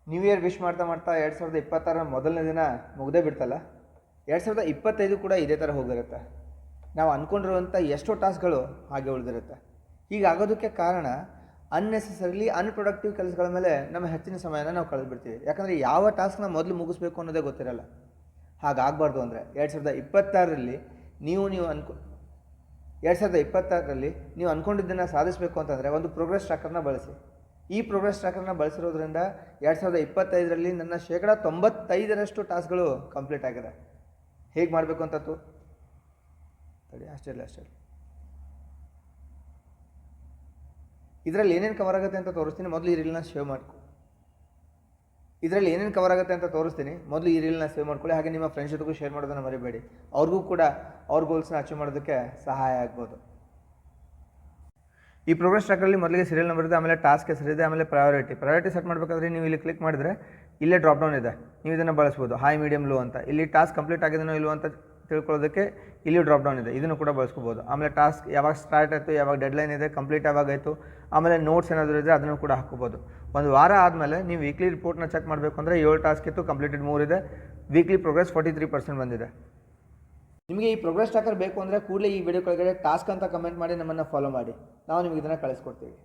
New year wish ಮಾಡ್ತಾ ಮಾಡ್ತಾ 2026 ಮೊದಲನೇ ದಿನ ಮುಗ್ದೇ ಬಿಡ್ತಲ್ಲ. 2025 ಕೂಡ ಇದೇ ಥರ ಹೋಗಿರುತ್ತೆ. ನಾವು ಅಂದ್ಕೊಂಡಿರುವಂಥ ಎಷ್ಟೋ ಟಾಸ್ಕ್ಗಳು ಹಾಗೆ ಉಳಿದಿರುತ್ತೆ. ಹೀಗಾಗೋದಕ್ಕೆ ಕಾರಣ ಅನ್ನೆಸೆಸರಿಲಿ ಅನ್ಪ್ರೊಡಕ್ಟಿವ್ ಕೆಲಸಗಳ ಮೇಲೆ ನಮ್ಮ ಹೆಚ್ಚಿನ ಸಮಯನ ನಾವು ಕಳೆದುಬಿಡ್ತೀವಿ. ಯಾಕಂದರೆ ಯಾವ ಟಾಸ್ಕ್ನ ಮೊದಲು ಮುಗಿಸ್ಬೇಕು ಅನ್ನೋದೇ ಗೊತ್ತಿರಲ್ಲ. ಹಾಗಾಗಬಾರ್ದು ಅಂದರೆ 2026ರಲ್ಲಿ ನೀವು 2026ರಲ್ಲಿ ನೀವು ಅಂದ್ಕೊಂಡಿದ್ದನ್ನು ಸಾಧಿಸಬೇಕು ಅಂತಂದರೆ ಒಂದು ಪ್ರೋಗ್ರೆಸ್ ಟ್ರ್ಯಾಕರ್ನ ಬಳಸಿ. ಈ ಪ್ರೋಗ್ರೆಸ್ ಟ್ರ್ಯಾಕರ್ನ ಬಳಸಿರೋದ್ರಿಂದ 2025ರಲ್ಲಿ ನನ್ನ 95% ಟಾಸ್ಕ್ಗಳು ಕಂಪ್ಲೀಟ್ ಆಗಿದೆ. ಹೇಗೆ ಮಾಡಬೇಕು ಅಂತ ಅಷ್ಟೇ ಇದರಲ್ಲಿ ಏನೇನು ಕವರ್ ಆಗುತ್ತೆ ಅಂತ ತೋರಿಸ್ತೀನಿ. ಮೊದಲು ಈ ರೀಲ್ನ ಸೇವ್ ಮಾಡ್ಕೊ. ಇದರಲ್ಲಿ ಏನೇನು ಕವರ್ ಆಗುತ್ತೆ ಅಂತ ತೋರಿಸ್ತೀನಿ. ಮೊದಲು ಈ ರೀಲ್ನ ಸೇವ್ ಮಾಡ್ಕೊಳ್ಳಿ. ಹಾಗೆ ನಿಮ್ಮ ಫ್ರೆಂಡ್ಸ್ ಜೊತೆಗೂ ಶೇರ್ ಮಾಡೋದನ್ನು ಮರಿಬೇಡಿ. ಅವ್ರಿಗೂ ಕೂಡ ಅವ್ರ ಗೋಲ್ಸ್ನ ಅಚೀವ್ ಮಾಡೋದಕ್ಕೆ ಸಹಾಯ ಆಗ್ಬೋದು. ಈ ಪ್ರೋಗ್ರೆಸ್ ಟ್ರ್ಯಾಕರಲ್ಲಿ ಮೊದಲಿಗೆ ಸೀರಿಯಲ್ ನಂಬರ್ ಇದೆ, ಆಮೇಲೆ ಟಾಸ್ಕ್ ಹೆಸರಿದೆ, ಆಮೇಲೆ ಪ್ರಯಾರಿಟಿ ಸೆಟ್ ಮಾಡಬೇಕಾದ್ರೆ ನೀವು ಇಲ್ಲಿ ಕ್ಲಿಕ್ ಮಾಡಿದರೆ ಇಲ್ಲೇ ಡ್ರಾಪ್ ಡೌನ್ ಇದೆ. ನೀವು ಇದನ್ನು ಬಳಸ್ಬೋದು, ಹೈ ಮೀಡಿಯಮ್ ಲೋ ಅಂತ. ಇಲ್ಲಿ ಟಾಸ್ಕ್ ಕಂಪ್ಲೀಟ್ ಆಗಿದೆನೋ ಇಲ್ಲೋ ಅಂತ ತಿಳ್ಕೊಳ್ಳೋದಕ್ಕೆ ಇಲ್ಲಿ ಡ್ರಾಪ್ ಡೌನ್ ಇದೆ, ಇದನ್ನು ಕೂಡ ಬಳಸ್ಕೋಬೋದು. ಆಮೇಲೆ ಟಾಸ್ಕ್ ಯಾವಾಗ ಸ್ಟಾರ್ಟ್ ಆಯಿತು, ಯಾವಾಗ ಡೆಡ್ಲೈನ್ ಇದೆ, ಕಂಪ್ಲೀಟ್ ಯಾವಾಗಾಯಿತು, ಆಮೇಲೆ ನೋಟ್ಸ್ ಏನಾದರೂ ಇದೆ ಅದನ್ನು ಕೂಡ ಹಾಕ್ಕೋಬೋದು. ಒಂದು ವಾರ ಆದಮೇಲೆ ನೀವು ವೀಕ್ಲಿ ರಿಪೋರ್ಟ್ನ ಚೆಕ್ ಮಾಡಬೇಕು ಅಂದರೆ 7 ಟಾಸ್ಕ್ ಇತ್ತು, ಕಂಪ್ಲೀಟೆಡ್ 3 ಇದೆ, ವೀಕ್ಲಿ ಪ್ರೋಗ್ರೆಸ್ 43% ಬಂದಿದೆ. ನಿಮಗೆ ಈ ಪ್ರೋಗ್ರೆಸ್ ಟ್ರ್ಯಾಕರ್ ಬೇಕು ಅಂದರೆ ಕೂಡಲೇ ಈ ವಿಡಿಯೋ ಕೆಳಗಡೆ ಟಾಸ್ಕ್ ಅಂತ ಕಮೆಂಟ್ ಮಾಡಿ ನಮ್ಮನ್ನು ಫಾಲೋ ಮಾಡಿ. ನಾವು ನಿಮಗೆ ಇದನ್ನು ಕಳಿಸ್ಕೊಡ್ತೀವಿ.